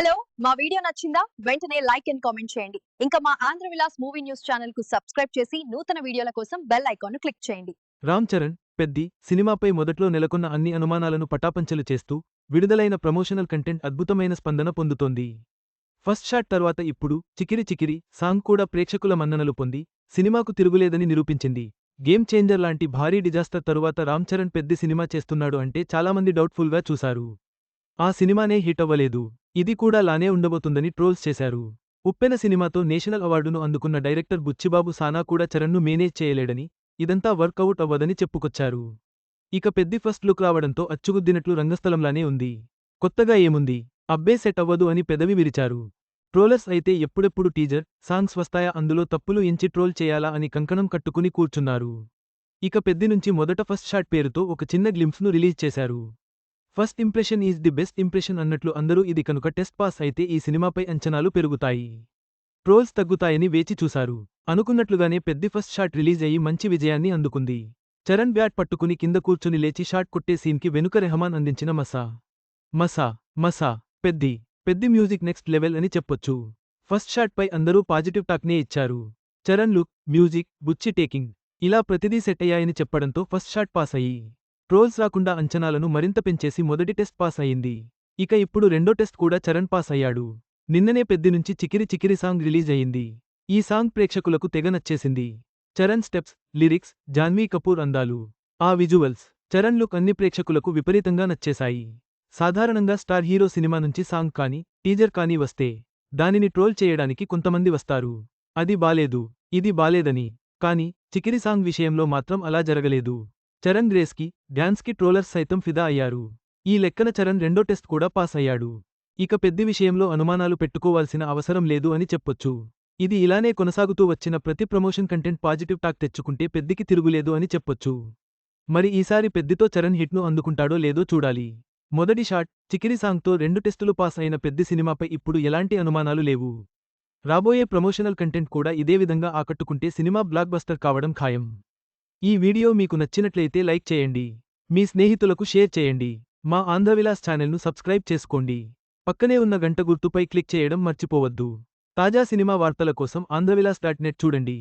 Hello మా video నచ్చిందా వెంటనే లైక్ అండ్ కామెంట్ చేయండి. ఇంకా మా Andhra Vilas movie news channel కు సబ్స్క్రైబ్ చేసి నూతన వీడియోల కోసం బెల్ ఐకాన్ ను క్లిక్ చేయండి. రామ్ చరణ్ పెద్ది సినిమాపై మొదట్లో నెలకొన్న అన్ని అనుమానాలను పటాపంచలు చేస్తూ విడుదలైన ప్రమోషనల్ కంటెంట్ అద్భుతమైన స్పందన పొందుతోంది. ఫస్ట్ షాట్ తర్వాత ఇప్పుడు చికిరి చికిరి సాంగ్ కూడా ప్రేక్షకుల మన్ననలు పొంది సినిమాకు తిరుగులేదని నిరూపించింది. గేమ్ చేంజర్ లాంటి భారీ డిజాస్టర్ తరువాత రామ్ చరణ్ పెద్ది సినిమా చేస్తున్నాడు అంటే చాలామంది డౌట్ఫుల్గా చూశారు. ఆ సినిమానే హిట్ అవ్వలేదు, ఇది కూడా లానే ఉండబోతుందని ట్రోల్స్ చేశారు. ఉప్పెన సినిమాతో నేషనల్ అవార్డును అందుకున్న డైరెక్టర్ బుచ్చిబాబు సానా కూడా చరణ్ను మేనేజ్ చేయలేడని, ఇదంతా వర్కౌట్ అవ్వదని చెప్పుకొచ్చారు. ఇక పెద్ది ఫస్ట్ లుక్ రావడంతో అచ్చుగుద్దినట్లు రంగస్థలంలానే ఉంది. కొత్తగా ఏముంది, అబ్బే సెట్ అవ్వదు అని పెదవి విరిచారు. ట్రోలర్స్ అయితే ఎప్పుడెప్పుడు టీజర్, సాంగ్స్ వస్తాయా అందులో తప్పులు ఎంచి ట్రోల్ చేయాలా అని కంకణం కట్టుకుని కూర్చున్నారు. ఇక పెద్ది నుంచి మొదట ఫస్ట్ షాట్ పేరుతో ఒక చిన్న గ్లింప్స్ను రిలీజ్ చేశారు. First impression is the best impression అన్నట్లు అందరూ ఇది కనుక టెస్ట్ పాస్ అయితే ఈ సినిమాపై అంచనాలు పెరుగుతాయి, ట్రోల్స్ తగ్గుతాయని వేచి చూశారు. అనుకున్నట్లుగానే పెద్ది ఫస్ట్ షాట్ రిలీజ్ అయ్యి మంచి విజయాన్ని అందుకుంది. చరణ్ బ్యాట్ పట్టుకుని కింద కూర్చుని లేచి షాట్ కొట్టే సీన్కి వెనుక రెహమాన్ అందించిన మసా మసా మసా పెద్ది మ్యూజిక్ నెక్స్ట్ లెవెల్ అని చెప్పొచ్చు. ఫస్ట్ షాట్ పై అందరూ పాజిటివ్ టాక్నే ఇచ్చారు. చరణ్ లుక్, మ్యూజిక్, బుచ్చి టేకింగ్ ఇలా ప్రతిదీ సెట్ అయ్యాయని చెప్పడంతో ఫస్ట్ షాట్ పాస్ అయ్యి ట్రోల్స్ రాకుండా అంచనాలను మరింత పెంచేసి మొదటి టెస్ట్ పాస్ అయింది. ఇక ఇప్పుడు రెండో టెస్ట్ కూడా చరణ్ పాస్ అయ్యాడు. నిన్ననే పెద్ది నుంచి చికిరి చికిరి సాంగ్ రిలీజ్ అయింది. ఈ సాంగ్ ప్రేక్షకులకు తెగ నచ్చేసింది. చరణ్ స్టెప్స్, లిరిక్స్, జాన్వీ కపూర్ అందాలు, ఆ విజువల్స్, చరణ్ లుక్ అన్ని ప్రేక్షకులకు విపరీతంగా నచ్చేశాయి. సాధారణంగా స్టార్ హీరో సినిమా నుంచి సాంగ్ కానీ, టీజర్ కానీ వస్తే దానిని ట్రోల్ చేయడానికి కొంతమంది వస్తారు. అది బాలేదు, ఇది బాలేదని. కానీ చికిరి సాంగ్ విషయంలో మాత్రం అలా జరగలేదు. చరణ్ గ్రేస్కి, డ్యాన్స్కి ట్రోలర్స్ సైతం ఫిదా అయ్యారు. ఈ లెక్కన చరణ్ రెండో టెస్ట్ కూడా పాస్ అయ్యాడు. ఇక పెద్ది విషయంలో అనుమానాలు పెట్టుకోవాల్సిన అవసరం లేదు అని చెప్పొచ్చు. ఇది ఇలానే కొనసాగుతూ వచ్చిన ప్రతి ప్రమోషన్ కంటెంట్ పాజిటివ్ టాక్ తెచ్చుకుంటే పెద్దికి తిరుగులేదు అని చెప్పొచ్చు. మరి ఈసారి పెద్దితో చరణ్ హిట్ను అందుకుంటాడో లేదో చూడాలి. మొదటి షాట్, చికిరి సాంగ్తో 2 టెస్టులు పాస్ అయిన పెద్ది సినిమాపై ఇప్పుడు ఎలాంటి అనుమానాలు లేవు. రాబోయే ప్రమోషనల్ కంటెంట్ కూడా ఇదే విధంగా ఆకట్టుకుంటే సినిమా బ్లాక్ బస్టర్ కావడం ఖాయం. ఈ వీడియో మీకు నచ్చినట్లయితే లైక్ చేయండి. మీ స్నేహితులకు షేర్ చేయండి. మా ఆంధ్రవిలాస్ ఛానల్ను సబ్స్క్రైబ్ చేసుకోండి. పక్కనే ఉన్న గంట గుర్తుపై క్లిక్ చేయడం మర్చిపోవద్దు. తాజా సినిమా వార్తల కోసం ఆంధ్రవిలాస్.net చూడండి.